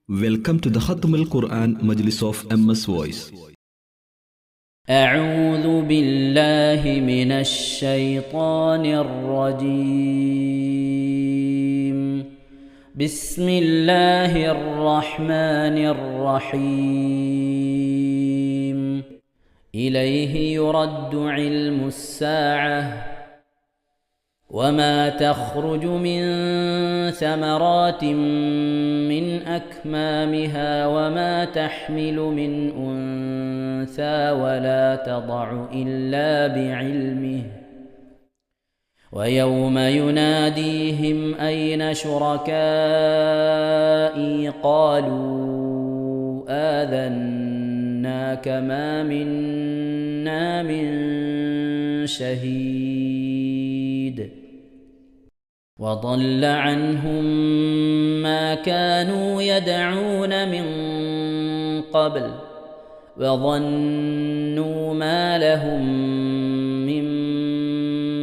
Welcome to the Khatam al-Quran Majlis of MS Voice. أعوذ بالله من الشيطان الرجيم. بسم الله الرحمن الرحيم. إليه يرد علم الساعة وما تخرج من ثمرات من أكمامها وما تحمل من أنثى ولا تضع إلا بعلمه ويوم يناديهم أين شركائي قالوا آذناك ما منا من شهيد وضل عنهم ما كانوا يدعون من قبل وظنوا ما لهم من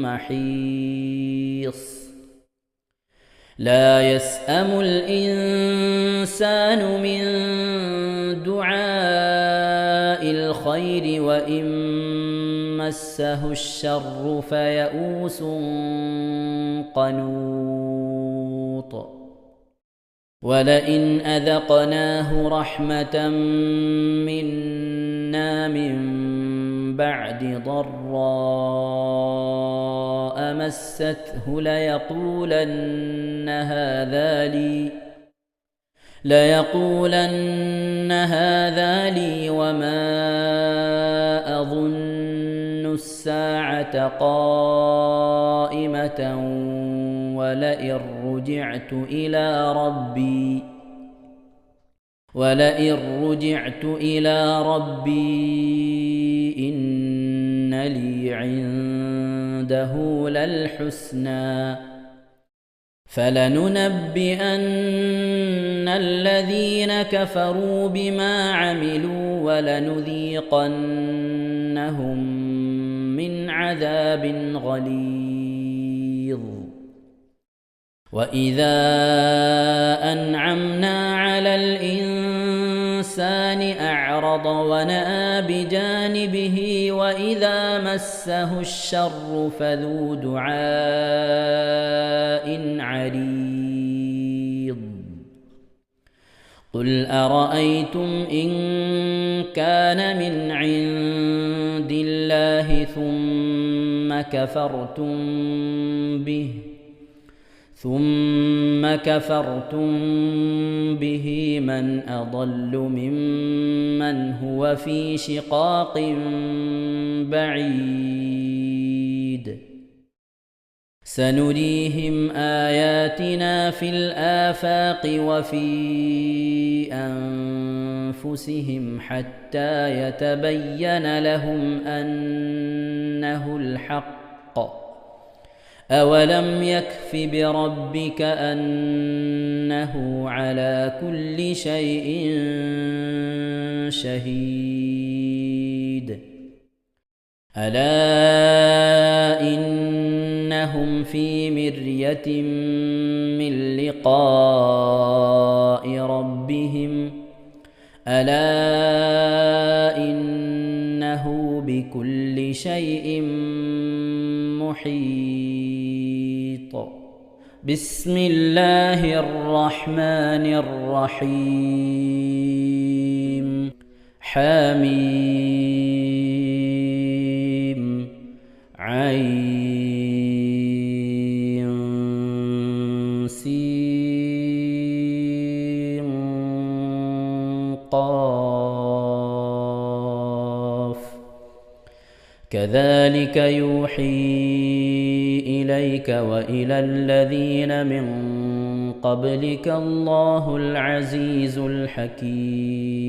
محيص. لا يسأم الإنسان من دعاء الخير وإن مسه الشر فيئوس قنوط. ولئن أذقناه رحمة منا من بعد ضراء مسته ليقولن هذا لي وما أظن الساعة قائمة ولئن رجعت إلى ربي إن لي عنده للحسنى فلننبئن الذين كفروا بما عملوا ولنذيقنهم من عذاب غليظ. وإذا أنعمنا على الإنسان أعرض ونأى بجانبه وإذا مسه الشر فذو دعاء عريض. قل أرأيتم إن كان من عند الله ثم كفرتم به من أضل ممن هو في شقاق بعيد. سنريهم آياتنا في الآفاق وفي أنفسهم حتى يتبين لهم أنه الحق. أولم يكف بربك أنه على كل شيء شهيد. ألا إنهم في مرية من لقاء ربهم ألا إنه بكل شيء محيط. بسم الله الرحمن الرحيم. حميم عين سين قاف. كذلك يوحي إليك وإلى الذين من قبلك الله العزيز الحكيم.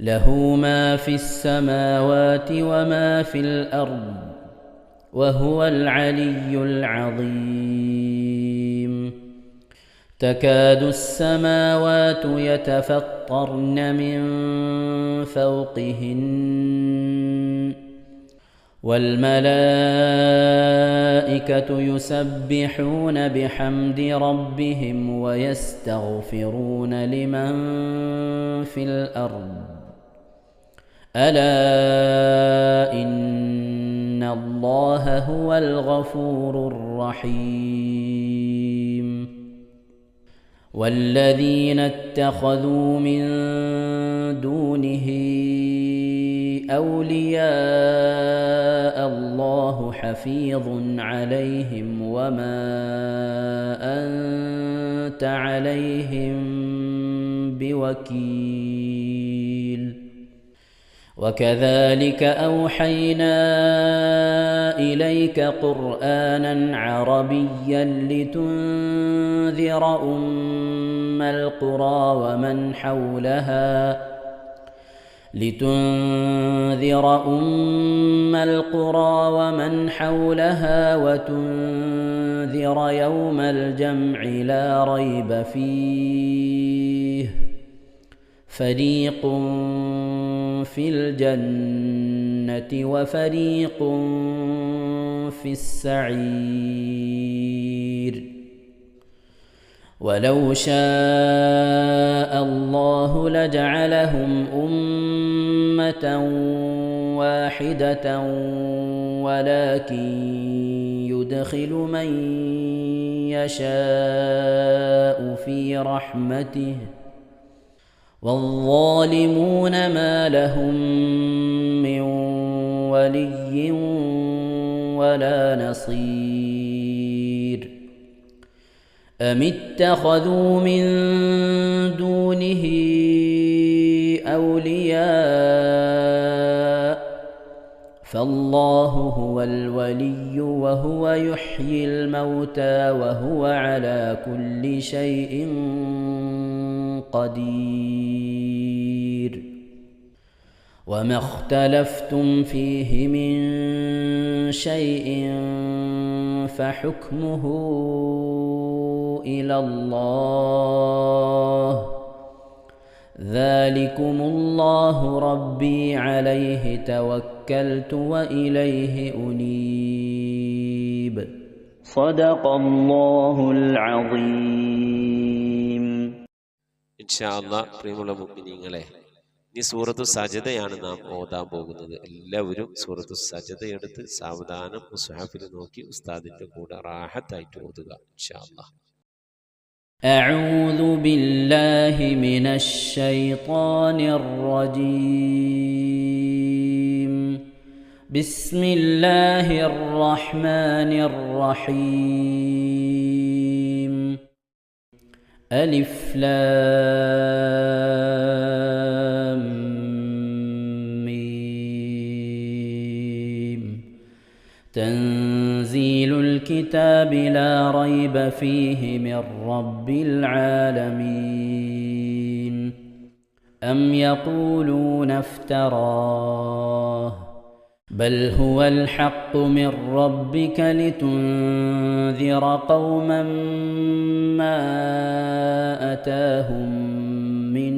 له ما في السماوات وما في الأرض وهو العلي العظيم. تكاد السماوات يتفطرن من فوقهن والملائكة يسبحون بحمد ربهم ويستغفرون لمن في الأرض ألا إن الله هو الغفور الرحيم والذين اتخذوا من دونه أولياء الله حفيظ عليهم وما أنت عليهم بوكيل وكذلك أوحينا إليك قرآنا عربيا لتنذر أم القرى ومن حولها وتنذر يوم الجمع لا ريب فيه فريق في الجنة وفريق في السعير ولو شاء الله لجعلهم أمة واحدة ولكن يدخل من يشاء في رحمته والظالمون ما لهم من ولي ولا نصير أم اتخذوا من دونه أولياء فالله هو الولي وهو يحيي الموتى وهو على كل شيء قدير وما اختلفتم فيه من شيء فحكمه إلى الله ذلكم الله ربي عليه توكلت وإليه أنيب صدق الله العظيم. ഇൻഷാ അല്ലാഹ് പ്രിയമുള്ള മുഅ്മിനീങ്ങളെ, ഇനി സൂറത്തു സജദയാണ് നാം ഓതാൻ പോകുന്നത്. എല്ലാവരും സൂറത്തു സജദ എടുത്ത് സാവധാനം മുസ്ഹഫിൽ നോക്കി ഉസ്താദിന്റെ കൂടെ റാഹത്തായിട്ട് ഓതുക ഇൻഷാ അല്ലാഹ്. أعوذ بالله من الشيطان الرجيم بسم الله الرحمن الرحيم ألف لام ميم تنزيل الكتاب لا ريب فيه من رب العالمين أم يقولون افتراه بل هو الحق من ربك لتنذر قوما ما أتاهم من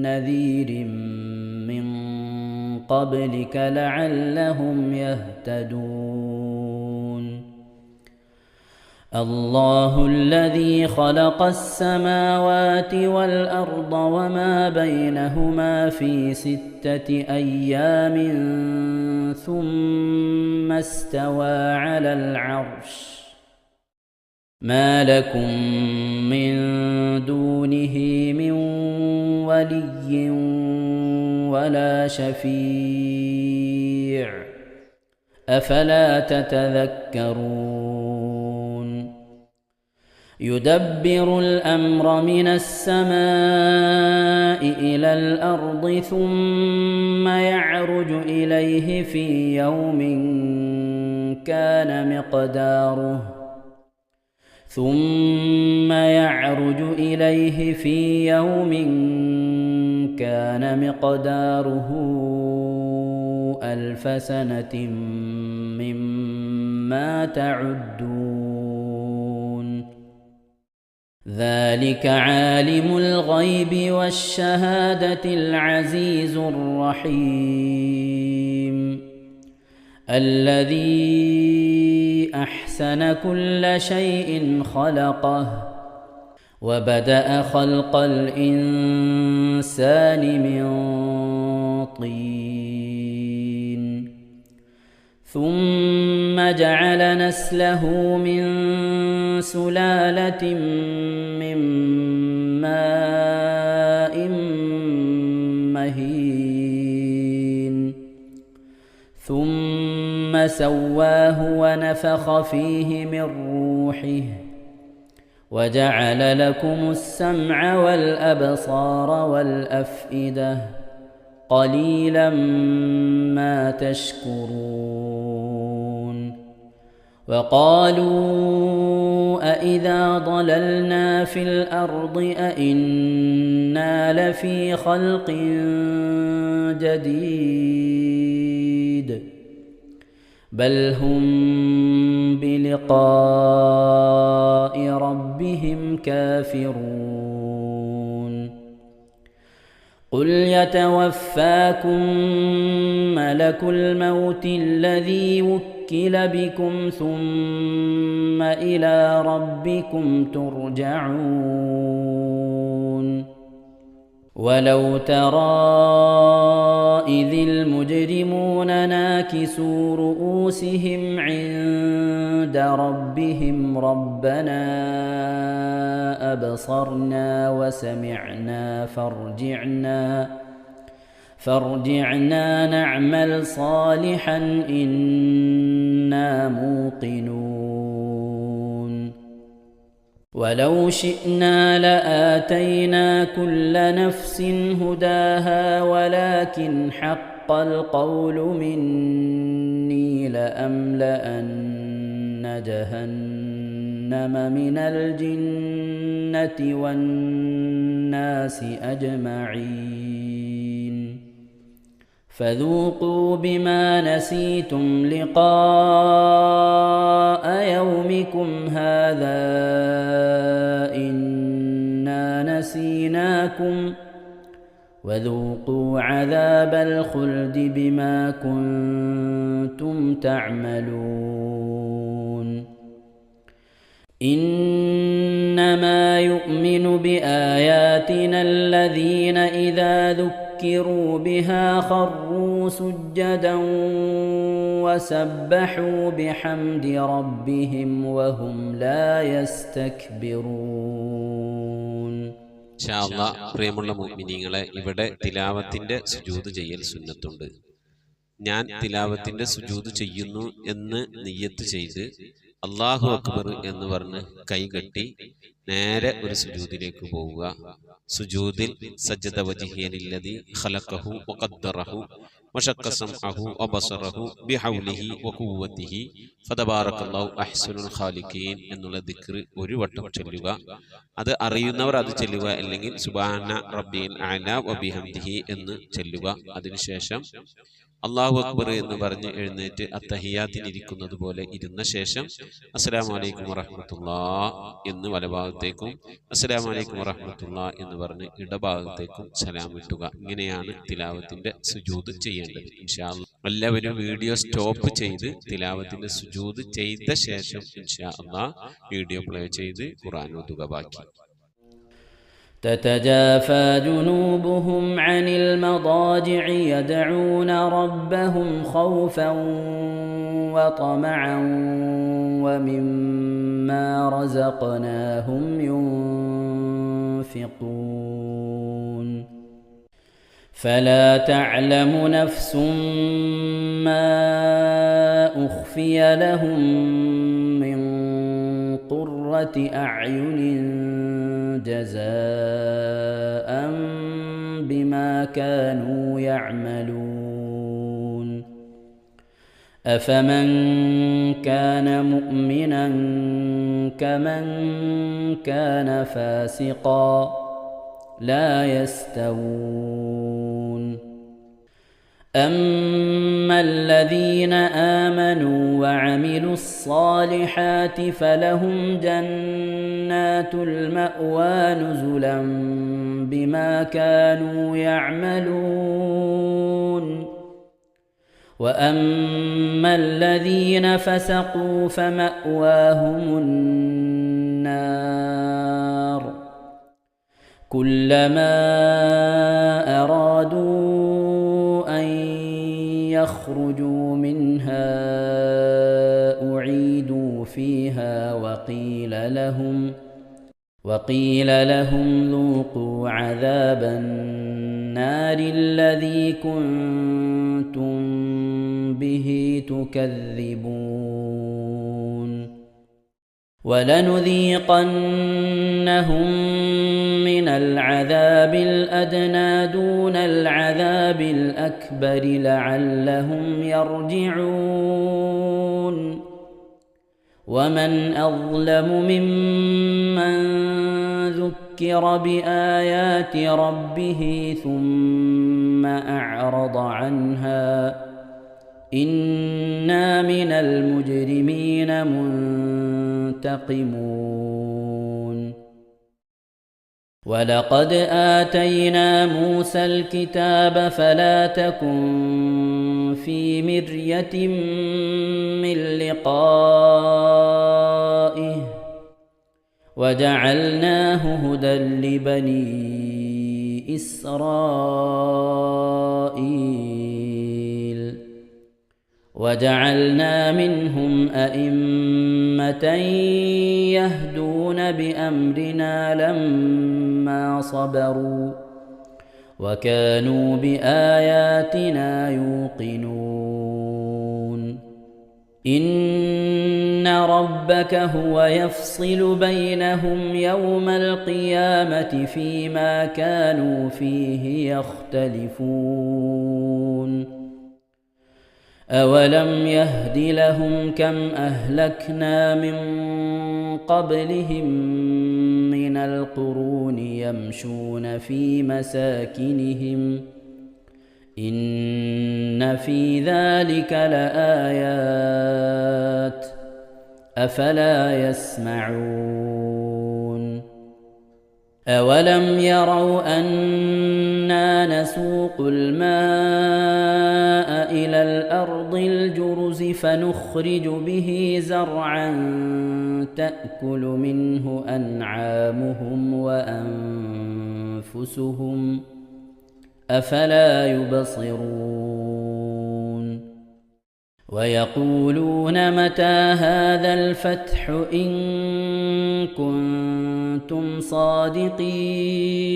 نذير من قبلك لعلهم يهتدون الله الذي خلق السماوات والأرض وما بينهما في 6 أيام ثم استوى على العرش ما لكم من دونه من ولي ولا شفيع أفلا تتذكرون يدبر الأمر من السماء إلى الأرض ثم يعرج إليه في يوم كان مقداره 1000 سنة مما تعدون ذلك عالم الغيب والشهادة العزيز الرحيم الذي أحسن كل شيء خلقه وبدأ خلق الإنسان من طين ثم جعل نسله من سلالة من ماء مهين ثم سواه ونفخ فيه من روحه وجعل لكم السمع والأبصار والأفئدة قليلا ما تشكرون وقالوا أإذا ضللنا في الأرض أإنا لفي خلق جديد بل هم بلقاء ربهم كافرون قل يتوفاكم ملك الموت الذي وكل بكم ثم إلى ربكم ترجعون ولو ترى إذ المجرمون ناكسوا رؤوسهم عند ربهم ربنا أبصرنا وسمعنا فارجعنا نعمل صالحا إنا موقنون ولو شئنا لآتينا كل نفس هداها ولكن حق القول مني لأملأن جهنم من الجنة والناس أجمعين فذوقوا بما نسيتم لقاء يومكم هذا إنا نسيناكم وذوقوا عذاب الخلد بما كنتم تعملون إنما يؤمن بآياتنا الذين إذا ذكروا بها خروا سجدا وسبحوا بحمد ربهم وهم لا يستكبرون. ഇൻഷാ അല്ലാഹ് പ്രിയമുള്ള മുഅ്മിനീങ്ങളെ, ഇവിടെ തിലാവത്തിന്റെ സുജൂദ് ചെയ്യൽ സുന്നത്തുണ്ട്. ഞാൻ തിലാവത്തിന്റെ സുജൂദ് ചെയ്യുന്നു എന്ന് നിയ്യത്ത് ചെയ്ത് അല്ലാഹു അക്ബർ എന്ന് പറഞ്ഞ് കൈകെട്ടി നേരെ ഒരു സുജൂദിലേക്ക് പോവുക. സുജൂദിൽ സജ്ജദ വജ്ഹിയലില്ലദി ഖലഖഹു വഖദ്ദറഹു വശഖ്ഖ സമഅഹു വബസറഹു ബിഹൗലിഹി വഖുവ്വതിഹി ഫതബാറകല്ലാഹു അഹ്സനുൽ ഖാലിഖീൻ എന്നുള്ള ദിക്ർ ഒരു വട്ടം ചൊല്ലുക. അത് അറിയുന്നവർ അത് ചൊല്ലുക, അല്ലെങ്കിൽ സുബ്ഹാന റബ്ബിൽ അഅല വബിഹംദിഹി എന്ന് ചൊല്ലുക. അതിനുശേഷം അല്ലാഹു അക്ബർ എന്ന് പറഞ്ഞ് എഴുന്നേറ്റ് അത്തഹിയാത്തിനിരിക്കുന്നത് പോലെ ഇരുന്ന ശേഷം അസ്സലാമു അലൈക്കും വറഹ്മത്തുള്ളാഹ് എന്ന് വലഭാഗത്തേക്കും അസ്സലാമു അലൈക്കും വറഹ്മത്തുള്ളാഹ് എന്ന് പറഞ്ഞ് ഇടഭാഗത്തേക്കും സലാം വിട്ടുക. ഇങ്ങനെയാണ് തിലാവത്തിന്റെ സുജൂദ് ചെയ്യേണ്ടത്. ഇൻഷാ അല്ലാഹ് എല്ലാവരും വീഡിയോ സ്റ്റോപ്പ് ചെയ്ത് തിലാവത്തിന്റെ സുജൂദ് ചെയ്ത ശേഷം ഇൻഷാ അല്ലാഹ് വീഡിയോ പ്ലേ ചെയ്ത് ഖുർആൻ ഓതുക. ബാക്കി تتجافى جنوبهم عن المضاجع يدعون ربهم خوفا وطمعا ومما رزقناهم ينفقون فلا تعلم نفس ما أخفي لهم من قرة أعين جزاء بما كانوا يعملون أفمن كان مؤمنا كمن كان فاسقا لا يستوون أما الذين آمنوا وعملوا الصالحات فلهم جنات المأوى نزلا بما كانوا يعملون وأما الذين فسقوا فمأواهم النار كلما أرادوا أن يخرجوا منها أعيدوا فيها وقيل لهم ذوقوا عذاب النار الذي كنتم به تكذبون ولنذيقنهم من العذاب الأدنى دون العذاب الأكبر لعلهم يرجعون ومن أظلم ممن ذكر بآيات ربه ثم أعرض عنها إنا من المجرمين منتقمون ولقد آتينا موسى الكتاب فلا تكن في مرية من لقائه وجعلناه هدى لبني إسرائيل وجعلنا منهم أئمة يهدون بأمرنا لما صبروا وكانوا بآياتنا يوقنون إن ربك هو يفصل بينهم يوم القيامة فيما كانوا فيه يختلفون أولم يهد لهم كم أهلكنا من قبلهم من القرون يمشون في مساكنهم إن في ذلك لآيات أفلا يسمعون أولم يروا أنا نسوق الماء إلى الأرض الجرز فنخرج به زرعا تأكل منه أنعامهم وأنفسهم أفلا يبصرون ويقولون متى هذا الفتح إن كنتم صادقين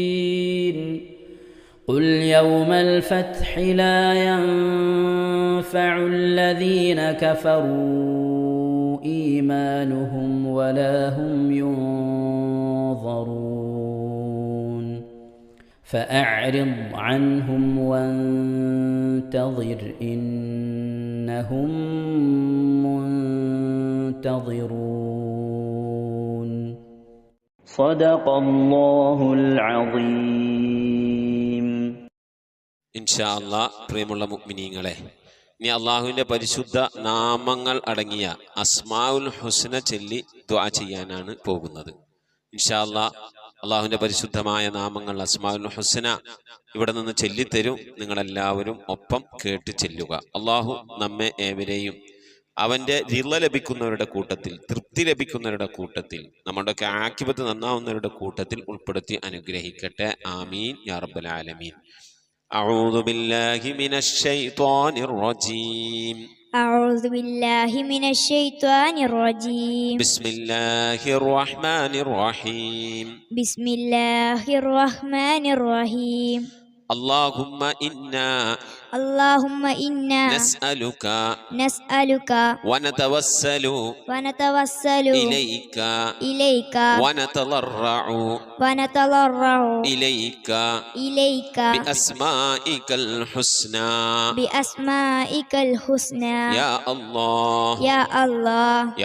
قل يوم الفتح لا ينفع الذين كفروا إيمانهم ولا هم ينظرون فأعرض عنهم وانتظر إنهم منتظرون صدق الله العظيم. ഇൻഷാ അല്ലാഹ് പ്രിയമുള്ള മുഅ്മിനീങ്ങളെ, ഇനി അള്ളാഹുവിൻ്റെ പരിശുദ്ധ നാമങ്ങൾ അടങ്ങിയ അസ്മാഉൽ ഹുസ്ന ചൊല്ലി ദുആ ചെയ്യാനാണ് പോകുന്നത്. ഇൻഷാ അല്ലാഹ് അള്ളാഹുവിൻ്റെ പരിശുദ്ധമായ നാമങ്ങൾ അസ്മാഉൽ ഹുസ്ന ഇവിടെ നിന്ന് ചൊല്ലിത്തരും. നിങ്ങളെല്ലാവരും ഒപ്പം കേട്ട് ചെല്ലുക. അള്ളാഹു നമ്മെ ഏവരെയും അവൻ്റെ റിള ലഭിക്കുന്നവരുടെ കൂട്ടത്തിൽ, തൃപ്തി ലഭിക്കുന്നവരുടെ കൂട്ടത്തിൽ, നമ്മുടെയൊക്കെ ആഖിബത്ത് നന്നാവുന്നവരുടെ കൂട്ടത്തിൽ ഉൾപ്പെടുത്തി അനുഗ്രഹിക്കട്ടെ. ആമീൻ യാ റബ്ബൽ ആലമീൻ. أعوذ بالله من الشيطان الرجيم. أعوذ بالله من الشيطان الرجيم. بسم الله الرحمن الرحيم. بسم الله الرحمن الرحيم. اللهم إنا نسألك ونتوسل إليك ونتضرع إليك بأسمائك الحسنى يا الله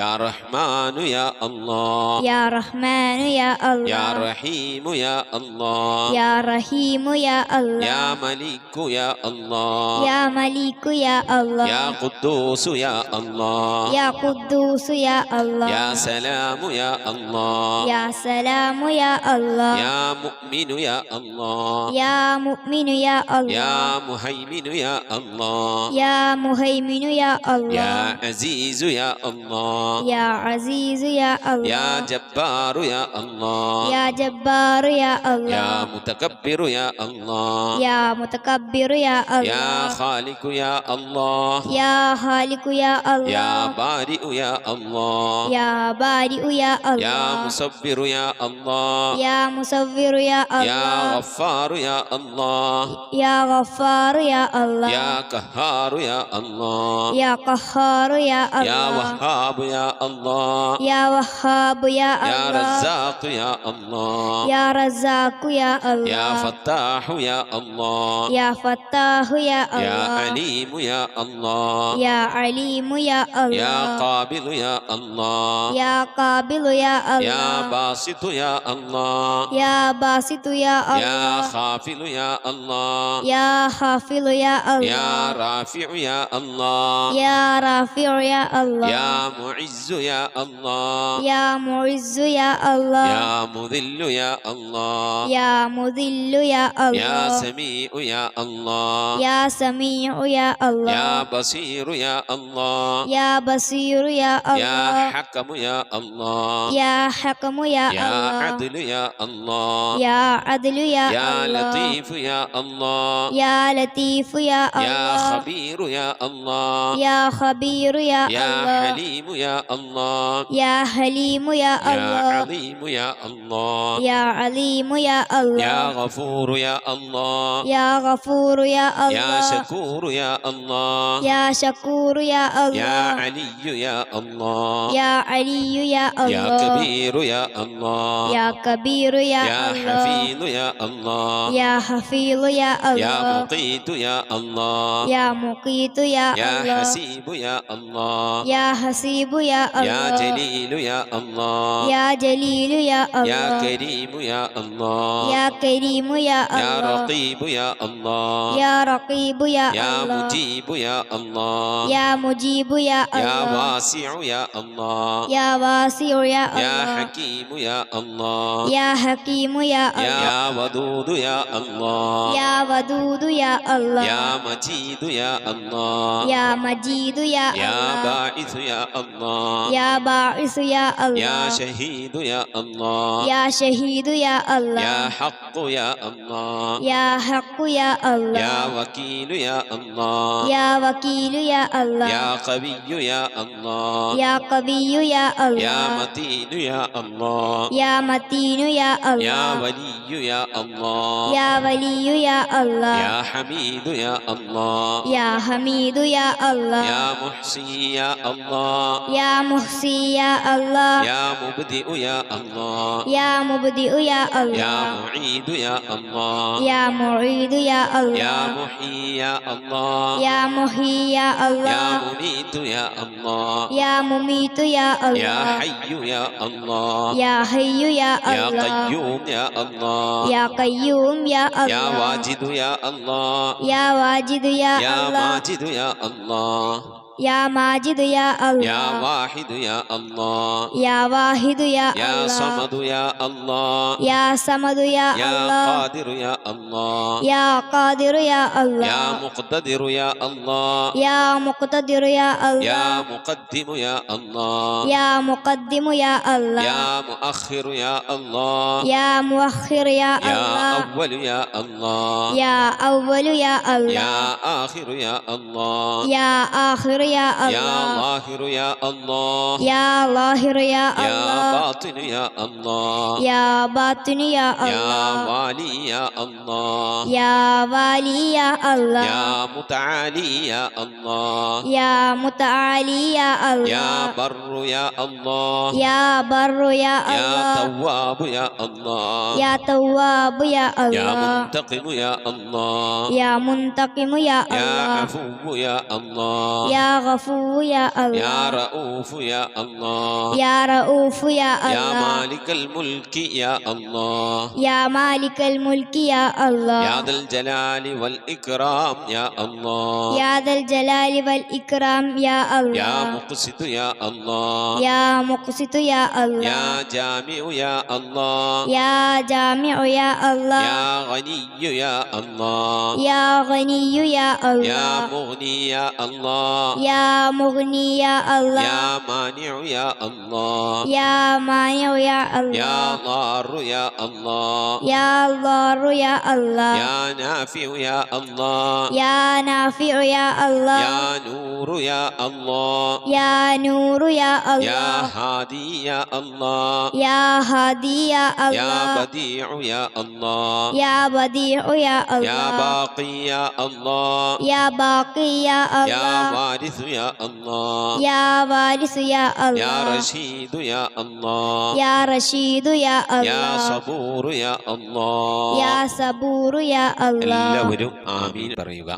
يا رحمن يا الله يا رحمن يا الله يا رحيم يا الله يا رحيم يا الله يا ملك يا الله الله يا مليك يا الله يا قدوس يا الله يا قدوس يا الله يا سلام يا الله يا سلام يا الله يا مؤمن يا الله يا مؤمن يا الله يا مهيمن يا الله يا مهيمن يا الله يا عزيز يا الله يا عزيز يا الله يا جبار يا الله يا جبار يا يا الله متكبر يا الله يا متكبر يا يا الله خالق يا الله يا خالق يا الله يا بارئ يا الله يا بارئ يا يا الله مصبر يا الله يا مصور يا يا الله غفار يا الله يا غفار يا الله يا قهار يا الله يا قهار يا يا الله وهاب يا الله يا وهاب يا يا الله رزاق يا الله يا رزاق يا الله يا فتاح يا الله يا فتاح يا يا الله عليم يا الله يا عليم يا يا الله قابل يا الله يا قابل يا يا الله باسط يا الله يا باسط يا يا الله خافل يا الله يا حافظ يا يا الله رافع يا الله يا رافع يا الله يا معز يا الله يا معز يا الله يا مذل يا الله يا مذل يا يا الله سميع يا الله يا سميع يا الله يا بصير يا الله يا بصير يا يا الله حكم يا الله يا حكم يا يا الله عدل يا الله يا عدل يا يا الله لطيف يا الله يا لطيف يا يا الله خبير يا الله يا خبير يا يا الله حليم يا الله يا حليم يا يا الله عظيم يا الله يا عليم يا يا الله غفور يا الله يا غفور يا يا الله شكور يا الله يا شكور يا يا الله علي يا الله يا علي يا يا الله كبير يا الله يا كبير يا يا الله حفيظ يا الله يا حفيظ يا يا الله مقيت يا الله يا مقيت يا يا الله حسيب يا الله يا حسيب يا يا الله جليل يا الله يا جليل يا يا الله كريم يا الله يا كريم يا يا الله رقيب يا الله يا رقيب يا يا الله مجيب يا الله يا مجيب يا يا الله واسع يا الله يا واسع يا يا الله حكيم يا الله يا حكيم يا الله يا ودود يا الله يا ودود يا الله يا مجيد يا الله يا مجيد يا يا الله باعث يا الله يا باعث يا يا الله شهيد يا الله يا شهيد يا يا الله حق يا الله يا حق يا الله يا وكيل يا الله يا وكيل يا الله يا قوي يا الله يا قوي يا يا الله متين يا الله يا متين يا يا الله ولي يا الله يا ولي يا الله يا حميد يا الله يا حميد يا الله يا محصي يا الله يا محصي يا الله يا مبدئ يا الله يا مبدئ يا يا الله معيد يا الله يا معيد يا يا الله محيي يا الله يا محيي يا يا الله مميت يا الله يا مميت يا يا الله حي يا الله يا حي يا يا الله قيوم يا الله يا قيوم يا يا الله واجد يا الله يا واجد يا يا الله ماجد يا الله يا ماجد يا يا الله واحد يا الله يا واحد يا يا الله صمد يا الله يا صمد يا يا الله قادر يا الله يا قادر يا يا الله مقتدر يا الله يا مقتدر يا يا الله مقدم يا الله يا مقدم يا الله يا مؤخر يا الله يا مؤخر يا يا الله أول يا الله يا أول يا يا الله آخر يا الله يا آخر يا يا الله ظاهر يا الله يا ظاهر يا يا الله باطن يا الله يا باطن يا يا الله والي يا الله يا والي يا الله يا متعالي يا الله يا متعالي يا يا الله بر يا الله يا بر يا يا الله تواب يا الله يا تواب يا يا الله منتقم يا الله يا منتقم يا يا الله عفو يا الله يا غفور يا الله يا رؤوف يا الله يا رؤوف يا يا الله مالك الملك يا الله يا مالك الملك يا الله يا ذا الجلال والإكرام يا الله يا ذا الجلال والإكرام يا يا الله مقسط يا الله يا مقسط يا الله يا جامع يا الله يا جامع يا الله يا غني يا الله يا غني يا يا الله مغني يا الله يا مغني يا الله يا مانع يا الله يا مانع يا يا الله ضار يا الله يا ضار يا الله يا نافع يا الله يا نافع يا الله يا نور يا الله يا نور يا يا الله هادي يا الله يا هادي يا يا الله بديع يا الله يا بديع يا يا الله باقي يا الله يا باقي يا يا الله وارث يا الله يا وارث يا يا الله رشيد يا الله يا رشيد يا يا الله صبور يا الله يا صبور يا الله എല്ലാവരും ആമീൻ പറയുക.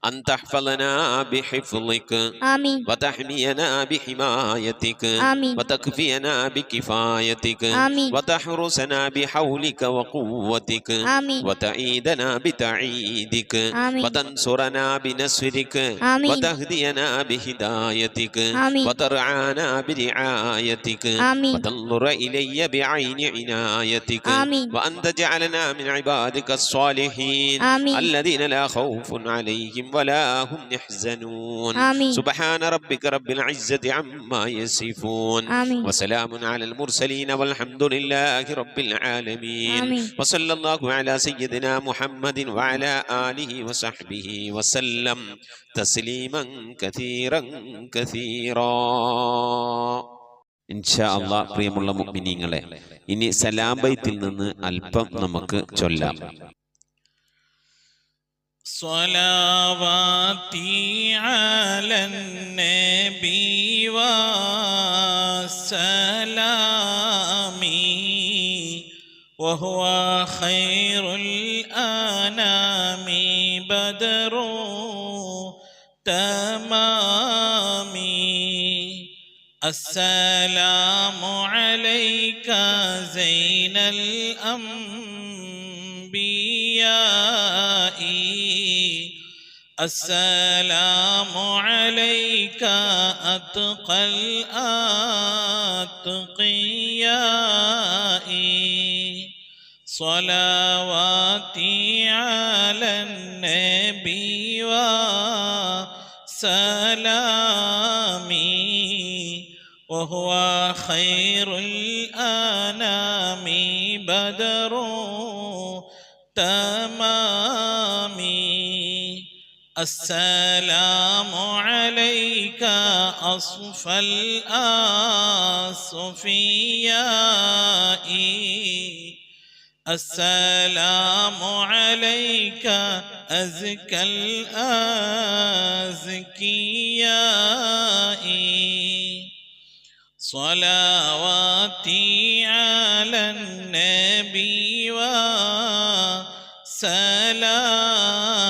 أن تحفظنا بحفظك آمين وتحمينا بحمايتك آمين وتكفينا بكفايتك آمين وتحرسنا بحولك وقوتك آمين وتعيدنا بتعيدك آمين وتنصرنا بنصرك آمين وتهدينا بهدايتك آمين وترعانا برعايتك آمين وتنظر إلي بعين عنايتك آمين وأن تجعلنا من عبادك الصالحين آمين الذين لا خوف عليهم ولا هم يحزنون آمين سبحان ربك رب العزة عما يصفون آمين وسلام على المرسلين والحمد لله رب العالمين آمين وصلى الله على سيدنا محمد وعلى آله وصحبه وسلم تسليما كثيرا كثيرا ഇൻഷാ അല്ലാഹ്. പ്രിയമുള്ള മുഅ്മിനീങ്ങളെ, ഇനി സലാം ബൈത്തിൽ നിന്ന് അല്പം നമുക്ക് ചൊല്ലാം. صلواتي على النبي وسلامي وهو خير الأنام بدر تمامي السلام عليك زين الأنبياء السلام عليك أتقى الأتقياء صلواتي على النبي وسلامي وهو خير الأنام بدر تمامي السلام عليك أصفى الأصفياء السلام عليك أزكى الأزكياء صلواتي على النبي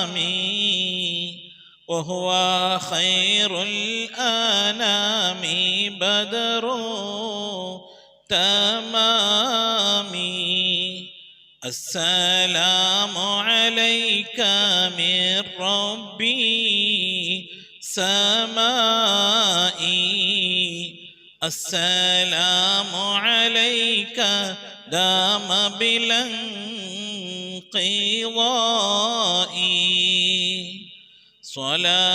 وسلامي وهو خير الأنام بدر تمامي السلام عليك من ربي سمائي السلام عليك دام بلا انقضاء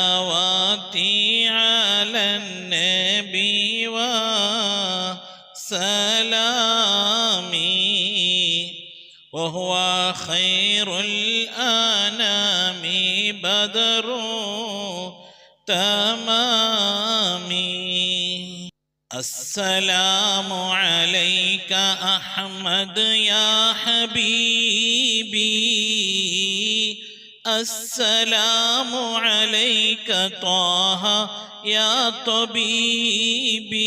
صلواتي على النبي وسلامي وهو خير الأنام بدر تمامي السلام عليك أحمد يا حبيبي السلام عليك طه يا طبيبي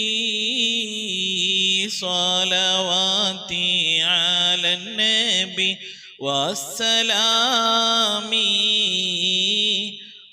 صلواتي على النبي والسلام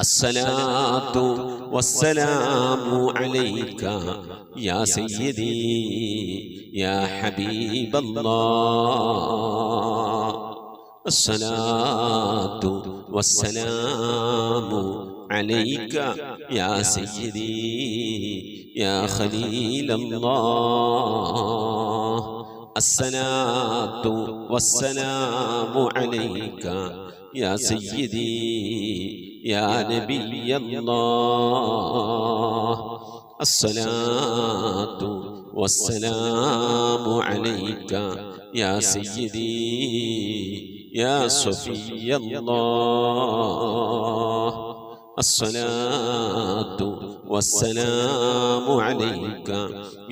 അസ്സലാത്തു വസ്സലാമു അലൈക യാ സയ്യിദി യാ ഹബീബല്ലാഹ്. അസ്സലാത്തു വസ്സലാമു അലൈക യാ സയ്യിദി യാ ഖലീലല്ലാഹ്. അസ്സലാത്തു വസ്സലാമു അലൈക യാ സയ്യിദി യാ നബിയല്ലാഹ്. അസ്സലാത്തു വസ്സലാമു അലൈക യാ സയ്യിദി യാ സഫിയല്ലാഹ്. അസ്സലാത്തു വസ്സലാമു അലൈക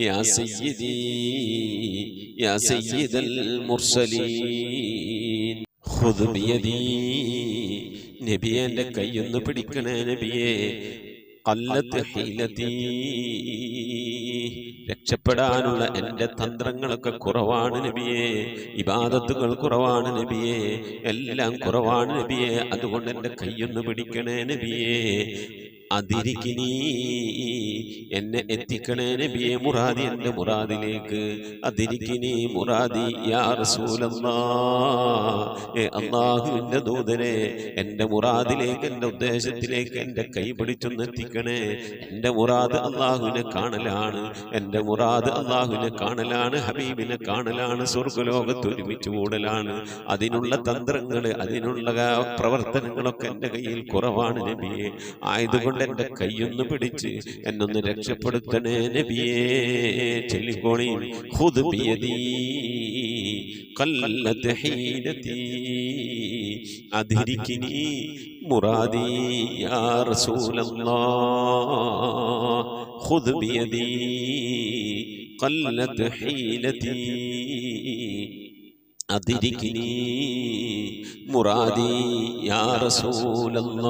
യാ സയ്യിദി യാ സയ്യിദൽ മുർസലീൻ. ഖുദ് ബിയദി, നബിയെ എൻ്റെ കൈയൊന്ന് പിടിക്കണേ നബിയെ. ഖല്ലത്ത് ഹീലതി, രക്ഷപ്പെടാനുള്ള എൻ്റെ തന്ത്രങ്ങളൊക്കെ കുറവാണ് നബിയെ. ഇബാദത്തുകൾ കുറവാണ് നബിയെ, എല്ലാം കുറവാണ് നബിയെ. അതുകൊണ്ട് എൻ്റെ കൈയൊന്ന് പിടിക്കണേ നബിയെ. അതിരിക്കിനി, എന്നെ എത്തിക്കണേ നബിയെ മുറാദി, എൻ്റെ മുറാദിലേക്ക്. അതിരിക്കിനി മുറാദി യാ റസൂലല്ലാഹ്. അല്ലാഹുവിൻ്റെ ദൂതനെ, എൻ്റെ മുറാദിലേക്ക്, എൻ്റെ ഉദ്ദേശത്തിലേക്ക് എൻ്റെ കൈ പിടിച്ചൊന്ന് എത്തിക്കണേ. എൻ്റെ മുറാദ് അല്ലാഹുവിനെ കാണലാണ്, എൻ്റെ മുറാദ് അല്ലാഹുവിനെ കാണലാണ്, ഹബീബിനെ കാണലാണ്, സ്വർഗ്ഗലോകത്ത് ഒരുമിച്ച് കൂടലാണ്. അതിനുള്ള തന്ത്രങ്ങൾ, അതിനുള്ള പ്രവർത്തനങ്ങളൊക്കെ എൻ്റെ കയ്യിൽ കുറവാണ് നബിയെ. ആയതുകൊണ്ട് എൻ്റെ കൈയൊന്ന് പിടിച്ച് എന്നൊന്ന് രക്ഷപ്പെടുത്തണേ നബിയേ. ചൊല്ലിക്കോണി. ഖുദ് ബിയദി ഖല്ലത്ത് ഹീലതി അദ്രികിനി മുറാദി യാ റസൂലല്ലാഹ്. ഖുദ് ബിയദി ഖല്ലത്ത് ഹീലതി അദ്രികിനി മുറാദി യാ റസൂലല്ലാഹ്.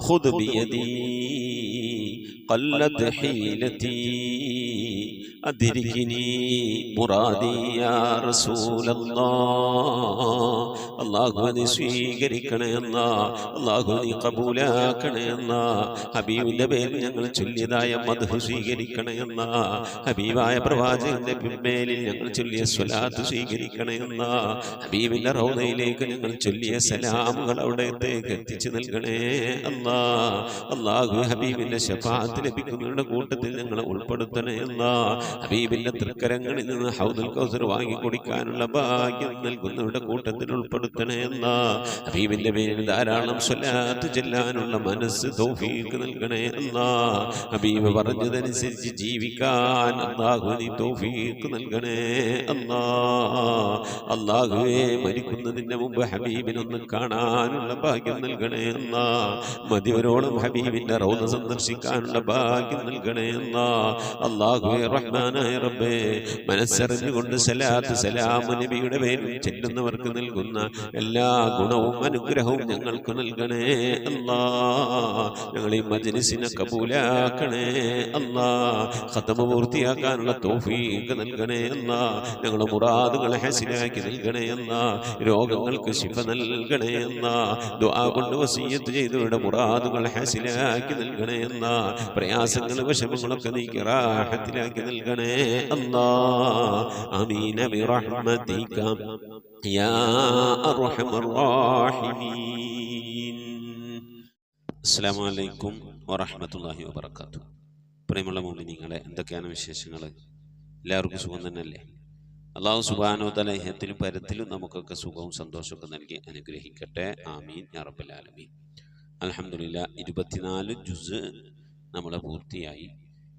ഖുദ് ബിയദി ഖല്ലത്ത് ഹീലതി അദ്രികിനി മുറാദി യാ റസൂലല്ലാഹ്. അല്ലാഹുവേ സ്വീകരിക്കണേ അല്ലാഹ്, അല്ലാഹുവേ ഖബൂലാക്കണേ അല്ലാഹ്. ഹബീബിന്റെ പേരിൽ ഞങ്ങൾ ചൊല്ലിയതായ മദ്ഹ് സ്വീകരിക്കണേ അല്ലാഹ്. ഹബീബായ പ്രവാചകന്റെ മേലിൽ ഞങ്ങൾ ചൊല്ലിയ സ്വലാത്ത് സ്വീകരിക്കണേ അല്ലാഹ്. ഹബീബിന്റെ റൗദയിലേക്ക് ഞങ്ങൾ ചൊല്ലിയ സലാമുകൾ അവിടത്തേക്ക് എത്തിച്ചു നൽകണേ അല്ലാഹ്. അല്ലാഹു ഹബീബിന്റെ ശഫാഅത്ത് ലഭിക്കുന്നവരുടെ കൂട്ടത്തിൽ ഞങ്ങളെ ഉൾപ്പെടുത്തണേ അല്ലാഹ്. ഹബീബിന്റെ തൃക്കരങ്ങളിൽ നിന്ന് ഹൗദുൽ കൗസർ വാങ്ങി കുടിക്കാനുള്ള ഭാഗ്യം നൽകുന്നവരുടെ കൂട്ടത്തിൽ ഉൾപ്പെടുത്തണേ അല്ലാഹ്. ഹബീബിന്റെ പേരിൽ ധാരാളം സ്വലാത്ത് ചെല്ലാനുള്ള മനസ്സ് തൗഫീഖ് നൽകണേ അല്ലാഹ്. ഹബീബ് പറഞ്ഞതനുസരിച്ച് ജീവിക്കാൻ അല്ലാഹു നീ തൗഫീഖ് നൽകണേ അല്ലാഹ്. അല്ലാഹുവേ മരിക്കുന്നതിന്റെ മുമ്പ് ഹബീബിനൊന്ന് കാണാനുള്ള ഭാഗ്യം നൽകണേ അല്ലാഹ്. മദിവരോളം ഹബീബിന്റെ റൗദ സന്ദർശിക്കാനുള്ള ഭാഗ്യം നൽകണേ അല്ലാഹ്. അല്ലാഹുവേ റഹ്മാനായ റബ്ബേ, മനസ്സറിഞ്ഞുകൊണ്ട് സലാത്ത് സലാം നബിയുടെ പേരിൽ ചെല്ലുന്നവർക്ക് നൽകുന്ന എല്ലാ ഗുണവും അനുഗ്രഹവും ഞങ്ങൾക്ക് നൽകണേ അല്ലാഹ്. ഞങ്ങൾ ഈ മജ്ലിസിനെ കബൂലാക്കണേ അല്ലാഹ്. ഖതമ പൂർത്തിയാക്കാനുള്ള തൗഫീഖ് നൽകണേ അല്ലാഹ്. ഞങ്ങളുടെ മുറാദുകളെ ഹസിനാക്കി നൽകണേ അല്ലാഹ്. രോഗങ്ങൾക്ക് ശിഫ നൽകണേ അല്ലാഹ്. ദുആ കൊണ്ട് വസിയ്യത്ത് ചെയ്തവരുടെ മുറാദുകൾ ഹസിലാക്കി നൽകണേ അല്ലാഹ്. പ്രയാസങ്ങൾ വിഷമങ്ങളൊക്കെ നീക്കി റാഹത്തിലാക്കി നൽകണേ അല്ലാഹ്. ആമീൻ ബിറഹ്മതിക യാ അർഹമർ റഹീമീൻ. അസ്സലാമു അലൈക്കും വറഹ്മത്തുള്ളാഹി വബറകാതുഹു. പ്രിയമുള്ള മുഅ്മിനീങ്ങളെ, എന്തൊക്കെയാണ് വിശേഷങ്ങൾ? എല്ലാവർക്കും സുഖം തന്നെയല്ലേ? അല്ലാഹു സുബ്ഹാനഹു വ തആല ഇഹത്തിലും പരത്തിലും നമുക്കൊക്കെ സുഖവും സന്തോഷമൊക്കെ നൽകി അനുഗ്രഹിക്കട്ടെ. ആമീൻ യാ റബ്ബൽ ആലമീൻ. അൽഹംദുലില്ലാഹ്, 24 ജുസ് നമ്മൾ പൂർത്തിയായി.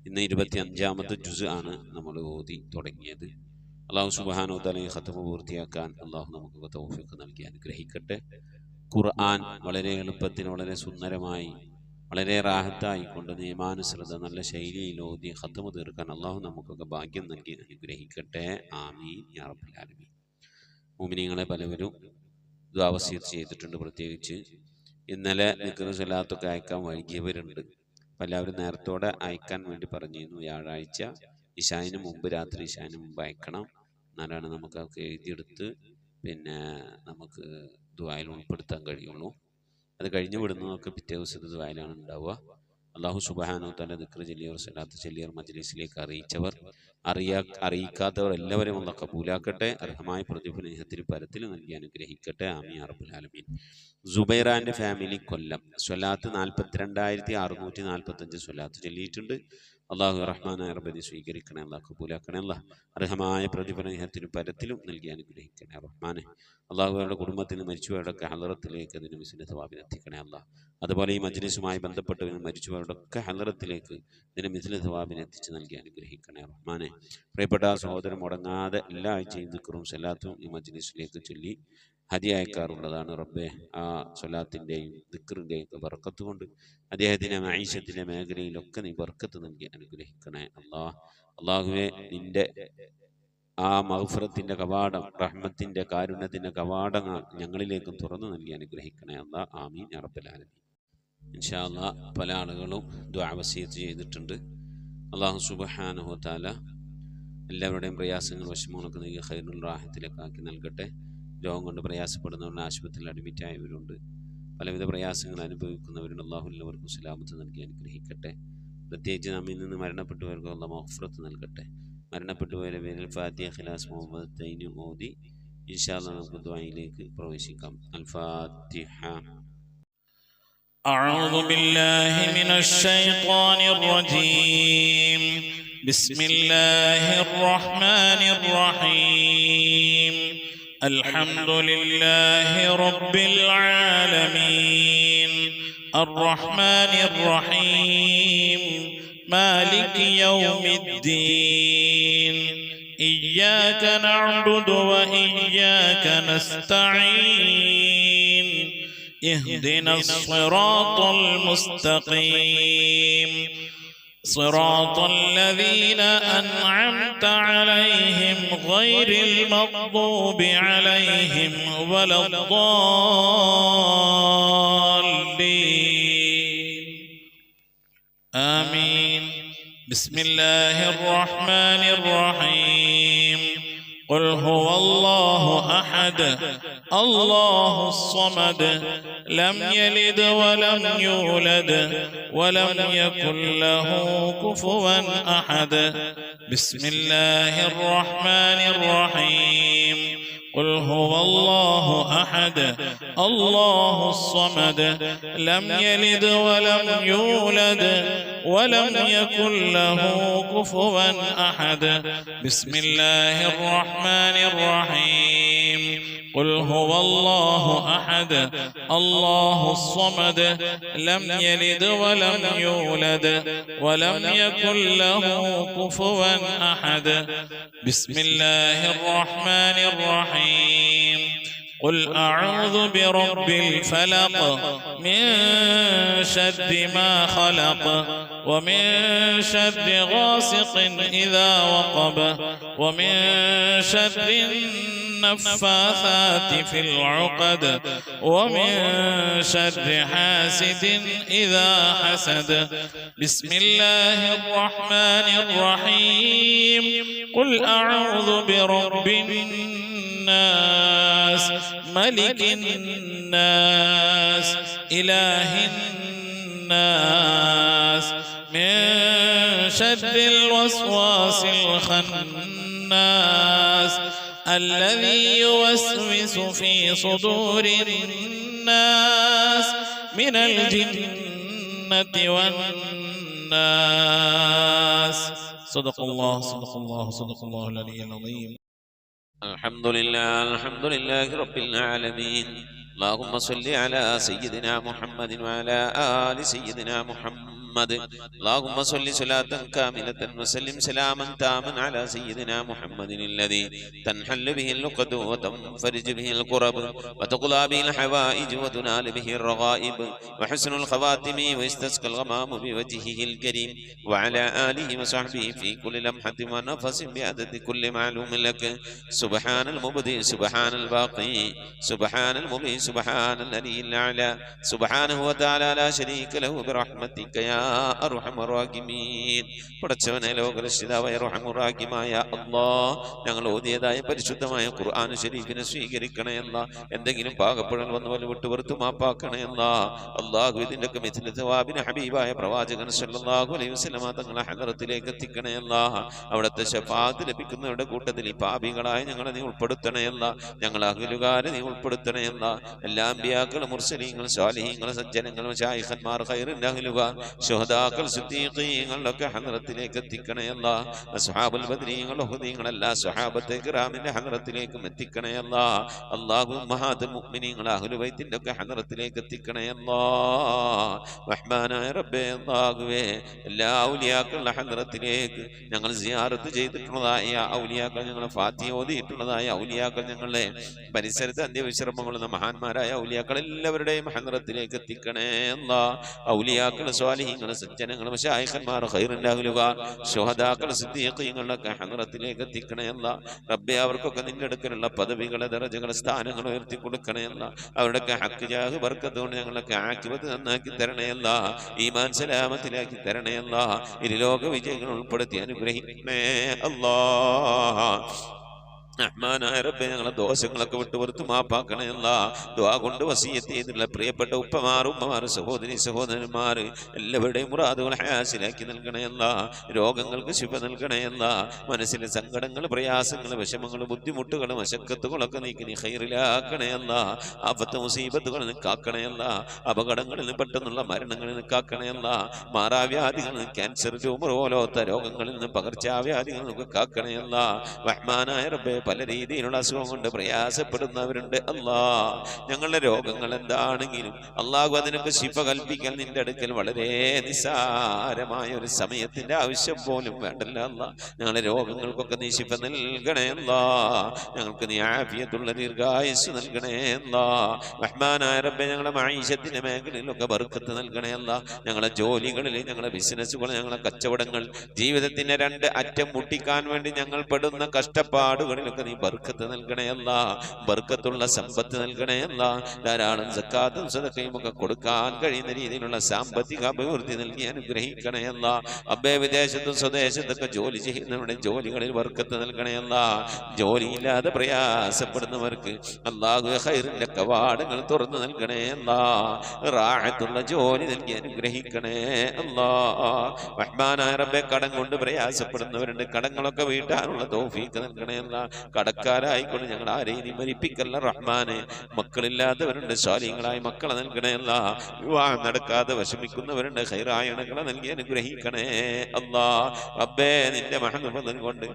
ഇന്ന് 25ാമത്തെ ജുസ് ആണ് നമ്മൾ ഓതി തുടങ്ങിയത്. അല്ലാഹു സുബ്ഹാനഹു വ തആല ഈ ഖത്മ പൂർത്തിയാക്കാൻ അല്ലാഹു നമുക്ക് തൗഫീഖ് നൽകി അനുഗ്രഹിക്കട്ടെ. ഖുർആൻ വളരെ എളുപ്പത്തിൽ, വളരെ സുന്ദരമായി, വളരെ റാഹത്തായി കൊണ്ട് നിയമാനുസൃത നല്ല ശൈലിയിൽ ഓതി ഖത്മ തീർക്കാൻ അല്ലാഹു നമുക്കൊക്കെ ഭാഗ്യം നൽകി അനുഗ്രഹിക്കട്ടെ. ആമീൻ യാ റബ്ബൽ ആലമീൻ. മുഅ്മിനീങ്ങളെ, പലവരും ദുആ വസിയത്ത് ചെയ്തിട്ടുണ്ട്. പ്രത്യേകിച്ച് ഇന്നലെ ദിക്ർ സ്വലാത്തൊക്കെ അയക്കാൻ വൈകിയവരുണ്ട്. എല്ലാവരും നേരത്തോടെ അയക്കാൻ വേണ്ടി പറഞ്ഞിരുന്നു. വ്യാഴാഴ്ച ഇശായിന് മുമ്പ്, രാത്രി ഇശായിന് മുമ്പ് അയക്കണം. എന്നാലാണ് നമുക്കൊക്കെ എഴുതിയെടുത്ത് പിന്നെ നമുക്ക് ദുആയിൽ ഉൾപ്പെടുത്താൻ കഴിയുള്ളൂ. അത് കഴിഞ്ഞു വിടുന്നതൊക്കെ പിറ്റേ ദിവസത്തെ ദുആയിലാണ് ഉണ്ടാവുക. അല്ലാഹു സുബ്ഹാനഹു വ തആല ദിക്ർ ചൊല്ലിയവർ സ്വലാത്ത് ചൊല്ലിയവർ മജ്ലിസിലേക്ക് അറിയിച്ചവർ അറിയിക്കാത്തവർ എല്ലാവരും അല്ലാഹു കബൂലാക്കട്ടെ. അർഹമായ പ്രതിഫലം ഇഹത്തിൽ പരത്തിൽ നൽകി അനുഗ്രഹിക്കട്ടെ. ആമീൻ യാ റബ്ബൽ ആലമീൻ. സുബൈറാന്റെ ഫാമിലി കൊല്ലം സ്വലാത്ത് 42,645 സ്വലാത്ത് ചൊല്ലിയിട്ടുണ്ട്. അള്ളാഹു റഹ്മാനായ റബ്ബിനെ സ്വീകരിക്കണേ, അള്ളാഹു കബൂലാക്കണേ. അല്ലാഹ് അർഹമായ പ്രതിഫലം ഇഹത്തിലും പരത്തിലും നൽകി അനുഗ്രഹിക്കണേ റഹ്മാനെ. അള്ളാഹുവരുടെ കുടുംബത്തിന് മരിച്ചുപോയവരുടെയൊക്കെ ഹലറത്തിലേക്ക് അതിന് മിസ്ലിന്റെ സവാബിനെ എത്തിക്കണേ അല്ലാഹ്. അതുപോലെ ഈ മജ്ലിസുമായി ബന്ധപ്പെട്ടവരും മരിച്ചുപോയവരുടെയൊക്കെ ഹലറത്തിലേക്ക് ഇതിന് മിസ്ലിന്റെ സവാബിനെ എത്തിച്ച് നൽകി അനുഗ്രഹിക്കണേ റഹ്മാനെ. പ്രിയപ്പെട്ട സഹോദരൻ മുടങ്ങാതെ എല്ലാ ആഴ്ചയും ദിക്റും സലാത്തും ഈ മജ്ലിസിലേക്ക് ചൊല്ലി ഹദി അയക്കാറുള്ളതാണ്. റബ്ബെ, ആ സ്വലാത്തിൻ്റെയും ദിക്റിൻ്റെയും ബർക്കത്ത് കൊണ്ട് അദ്ദേഹത്തിൻ്റെ മഈശത്തിൻ്റെ മേഖലയിലൊക്കെ നീ ബർക്കത്ത് നൽകി അനുഗ്രഹിക്കണേ അല്ലാഹ്. അള്ളാഹുവെ, നിന്റെ ആ മഗ്ഫിറത്തിൻ്റെ കവാടം, റഹ്മത്തിൻ്റെ കാരുണ്യത്തിൻ്റെ കവാടങ്ങൾ ഞങ്ങളിലേക്കും തുറന്നു നൽകി അനുഗ്രഹിക്കണേ അല്ലാഹ്. ആമീൻ യാ റബ്ബൽ ആലമീൻ. ഇൻഷാ അല്ലാഹ് പല ആളുകളും ദുആ വസിയത്ത് ചെയ്തിട്ടുണ്ട്. അല്ലാഹു സുബ്ഹാനഹു വ തആല എല്ലാവരുടെയും പ്രയാസങ്ങൾ വിഷമങ്ങളൊക്കെ നീക്കി ഖൈറുൽ റാഹത്തിലേക്ക് ആക്കി നൽകട്ടെ. രോഗം കൊണ്ട് പ്രയാസപ്പെടുന്നവരുടെ ആശുപത്രിയിൽ അഡ്മിറ്റ് ആയവരുണ്ട്, പലവിധ പ്രയാസങ്ങൾ അനുഭവിക്കുന്നവരുണ്ട്. അല്ലാഹു എല്ലാവർക്കും സലാമത്ത് നൽകി അനുഗ്രഹിക്കട്ടെ. പ്രത്യേകിച്ച് നമ്മിൽ നിന്ന് മരണപ്പെട്ടവർക്ക് അല്ലാഹു മഗ്ഫിറത്ത് നൽകട്ടെ. മരണപ്പെട്ടുപോയവരുടെ പേരിൽ ഫാത്തിഹ, ഖിലാസ്, മുഹമ്മദ് തൈന് ഓതി ഇൻഷാ അല്ലാഹ് നമുക്ക് ദുആയിലേക്ക് പ്രവേശിക്കാം. അൽ ഫാത്തിഹ. أعوذ بالله من الشيطان الرجيم. بسم الله الرحمن الرحيم. الحمد لله رب العالمين الرحمن الرحيم مالك يوم الدين إياك نعبد وإياك نستعين اهدنا الصراط المستقيم صراط الذين أنعمت عليهم غير المغضوب عليهم ولا الضالين آمين. بسم الله الرحمن الرحيم. قل هو الله أحد الله الصمد لم يلد ولم يولد ولم يكن له كفوا أحد. بسم الله الرحمن الرحيم. قل هو الله أحد الله الصمد لم يلد ولم يولد ولم يكن له كفوا أحد. بسم الله الرحمن الرحيم. قل هو الله أحد الله الصمد لم يلد ولم يولد ولم يكن له كفوا أحد. بسم الله الرحمن الرحيم. قل أعوذ برب الفلق من شر ما خلق ومن شر غاسق إذا وقب ومن شر النفاثات في العقد ومن شر حاسد إذا حسد. بسم الله الرحمن الرحيم. قل أعوذ برب الناس ملك الناس إله الناس من شر الوسواس الخناس الذي يوسوس في صدور الناس من الجنة والناس. صدق الله صدق الله صدق الله العلي العظيم. الحمد لله رب العالمين. اللهم صل على سيدنا محمد وعلى آل سيدنا محمد. اللهم صل صلاة كاملة وسلم سلاما تاما على سيدنا محمد الذي تنحل به اللقد وتنفرج به الكرب وتقضى به الحوائج وتنال به الرغائب وحسن الخواتم ويستسقى الغمام بوجهه الكريم وعلى آله وصحبه في كل لمحة ونفس بعدد كل معلوم لك. سبحان المبدئ سبحان الباقي سبحان المبين سبحان الذي الأعلى سبحانه وتعالى لا شريك له برحمتك يا യാ അർഹമർ റഹീമീൻ. പടച്ചവനെ ലോകരക്ഷിതാവായ അർഹമർ റഹീമായ അല്ലാഹ്, ഞങ്ങൾ ഓതിയതായ പരിശുദ്ധമായ ഖുർആൻ ശരീഫിനെ സ്വീകരിക്കണേ അല്ലാ. എന്തെങ്കിലും പാകപ്പെടൽ വന്നു വല്ല വിട്ടുപുറത്തു മാപ്പാക്കണേ അല്ലാ. അല്ലാഹു ഇതിൻ്റെയൊക്കെ മിഥില സവാബിന് ഹബീബായ പ്രവാചകൻ സല്ലല്ലാഹു അലൈഹി വസല്ലമ തങ്ങളെ ഹദറത്തിലേക്ക് എത്തിക്കണേ അല്ലാ. അവിടുത്തെ ശഫാഅത്ത് ലഭിക്കുന്നവരുടെ കൂട്ടത്തിൽ ഈ പാപികളായ ഞങ്ങളെ നീ ഉൾപ്പെടുത്തണേ അല്ലാ. ഞങ്ങൾ അഹ്ലുകാരെ നീ ഉൾപ്പെടുത്തണേ അല്ലാ. എല്ലാ അമ്പിയാക്കളും മുർസലീങ്ങൾ സ്വാലിഹീങ്ങൾ സജ്ജനങ്ങൾ മശായിഖന്മാർ ഖൈറിന്റെ അഹ്ലുകാർ ശുഹദാക്കൾ സിദ്ദീഖീങ്ങളുടെ ഹദറത്തിലേക്ക് എത്തിക്കണേ അല്ലാ. അസ്ഹാബുൽ ബദ്രീങ്ങൾ ഉഹദീങ്ങൾ എല്ലാ സ്വഹാബത്തെ കിറാമിന്റെ ഹദറത്തിലേക്കും എത്തിക്കണേ അല്ലാ. അല്ലാഹു ഉമ്മഹാത്തുൽ മുഅ്മിനീങ്ങൾ അഹ്ലു ബൈത്തിന്റെ ഒക്കെ ഹദറത്തിലേക്ക് എത്തിക്കണേ അല്ലാ. റഹ്മാനായ റബ്ബേ അല്ലാഹുവേ, എല്ലാ ഔലിയാക്കളുടെ ഹദറത്തിലേക്ക് ഞങ്ങൾ സിയാറത്ത് ചെയ്തിട്ടുള്ളതായ ഔലിയാക്കൾ, ഞങ്ങളെ ഫാത്തിഹ ഓതിയിട്ടുള്ളതായ ഔലിയാക്കൾ, ഞങ്ങളുടെ പരിസരത്ത് അന്ത്യവിശ്രമം കൊള്ളുന്ന മഹാന്മാരായ ഔലിയാക്കൾ എല്ലാവരുടെയും ഹദറത്തിലേക്ക് എത്തിക്കണേ അല്ലാ. ഔലിയാക്കൾ സ്വാലിഹീങ്ങൾ സജ്ജനങ്ങൾ മശായിഖന്മാർ ഖൈറിന്റെ അഹ്ലുകാർ ശുഹദാക്കൾ സിദ്ദീഖീങ്ങളുടെ ഹദറത്തിലേക്ക് എത്തിക്കണേ അല്ലാ. റബ്ബേ, അവർക്കൊക്കെ നിന്റെ അടുക്കലുള്ള പദവികളെ ദറജകളെ സ്ഥാനങ്ങൾ ഉയർത്തി കൊടുക്കണേ അല്ലാ. അവരുടെയൊക്കെ ഹക്ക് ജാഹ് ബർക്കത്ത് കൊണ്ട് ഞങ്ങളൊക്കെ ആക്കിബത്ത് നന്നാക്കി തരണേ അല്ലാ. ഈമാൻ സലാമത്തിലാക്കി തരണേ അല്ലാ. ഇരുലോക വിജയങ്ങൾ ഉൾപ്പെടുത്തി അനുഗ്രഹിക്കണേ അല്ലാ. റഹ്മാനായ റബ്ബേ, ഞങ്ങളെ ദോഷങ്ങളൊക്കെ വിട്ടുപുറത്ത് മാപ്പാക്കണേ അല്ലാ. ദുആ കൊണ്ട് വസിയത്ത് ചെയ്തിട്ടുള്ള പ്രിയപ്പെട്ട ഉപ്പമാർ ഉമ്മമാർ സഹോദരി സഹോദരന്മാർ എല്ലാവരുടെയും മുറാദുകൾ ഹാസിലാക്കി നൽകണേ അല്ലാ. രോഗങ്ങൾക്ക് ശിഫ നൽകണേ അല്ലാ. മനസ്സിലെ സങ്കടങ്ങൾ പ്രയാസങ്ങൾ വിഷമങ്ങൾ ബുദ്ധിമുട്ടുകൾ മശക്കത്തുകളൊക്കെ നീക്കി നീ ഖൈറിലാക്കണേ അല്ലാ. ആഫത്ത് മുസീബത്തുകളിൽ നിന്ന് കാക്കണേ അല്ലാ. അപകടങ്ങളിൽ നിന്ന് പെട്ടെന്നുള്ള മരണങ്ങളിൽ നിന്ന് കാക്കണേ അല്ലാ. മാറാവ്യാധികളിൽ നിന്ന് ക്യാൻസർ ട്യൂമർ പോലത്തെ രോഗങ്ങളിൽ നിന്ന് പകർച്ചാവ്യാധികളിൽ നിന്നൊക്കെ കാക്കണേ അല്ലാ. റഹ്മാനായ റബ്ബേ, പല രീതിയിലുള്ള അസുഖം കൊണ്ട് പ്രയാസപ്പെടുന്നവരുണ്ട് അല്ലാ. ഞങ്ങളുടെ രോഗങ്ങൾ എന്താണെങ്കിലും അല്ലാഹു അതിനൊക്കെ ശിഫ കൽപ്പിക്കാൻ നിന്റെ അടുക്കൽ വളരെ നിസ്സാരമായ ഒരു സമയത്തിന്റെ ആവശ്യം പോലും വേണ്ടല്ല അല്ലാ. ഞങ്ങളുടെ രോഗങ്ങൾക്കൊക്കെ നീ ശിഫ നൽകണേ അല്ലാ. ഞങ്ങൾക്ക് നീ ആഫിയത്തുള്ള ദീർഘായുസ് നൽകണേ അല്ലാ. റഹ്മാനായ റബ്ബേ, ഞങ്ങളുടെ മഈശത്തിന്റെ മേഖലയിലൊക്കെ ബർക്കത്ത് നൽകണേ അല്ലാ. ഞങ്ങളുടെ ജോലികളിൽ, ഞങ്ങളുടെ ബിസിനസ്സുകൾ, ഞങ്ങളുടെ കച്ചവടങ്ങൾ, ജീവിതത്തിന്റെ രണ്ട് അറ്റം മുട്ടിക്കാൻ വേണ്ടി ഞങ്ങൾ പെടുന്ന കഷ്ടപ്പാടുകളിൽ നീ ബർക്കത്ത് നൽകണേ അല്ലാ. ബർക്കത്തുള്ള സമ്പത്ത് നൽകണേ അല്ലാ. ധാരാളം സക്കാത്തും സദഖയും ഒക്കെ കൊടുക്കാൻ കഴിയുന്ന രീതിയിലുള്ള സാമ്പത്തിക അഭിവൃദ്ധി നൽകി അനുഗ്രഹിക്കണേ അല്ലാ. അബ്ബേ, വിദേശത്തും സ്വദേശത്തൊക്കെ ജോലി ചെയ്യുന്നവരുടെ ജോലികളിൽ ബർക്കത്ത് നൽകണേ അല്ലാ. ജോലിയില്ലാതെ പ്രയാസപ്പെടുന്നവർക്ക് അല്ലാഹു ഖൈറിന്റെ കവാടങ്ങൾ തുറന്നു നൽകണേ അല്ലാ. റാഹത്തുള്ള ജോലി നൽകി അനുഗ്രഹിക്കണേ അല്ലാ. റഹ്മാനായ റബ്ബേ, കടം കൊണ്ട് പ്രയാസപ്പെടുന്നവരുണ്ട്, കടങ്ങളൊക്കെ വീട്ടാനുള്ള തൗഫീഖ് നൽകണേ അല്ലാ. കടക്കാരായിക്കൊണ്ട് ഞങ്ങൾ ആരെയും നീ മരിപ്പിക്കല്ല റഹ്മാനെ. മക്കളില്ലാത്തവരുണ്ട്, സ്വാലിഹീങ്ങളായ മക്കളെ നൽകണേ അല്ലാ. വിവാഹം നടക്കാതെ വിഷമിക്കുന്നവരുണ്ട്, ഖൈറായ ഇണകളെ നൽകി അനുഗ്രഹിക്കണേ അല്ലാ. റബ്ബേ, നിന്റെ മഹത്വം കൊണ്ട്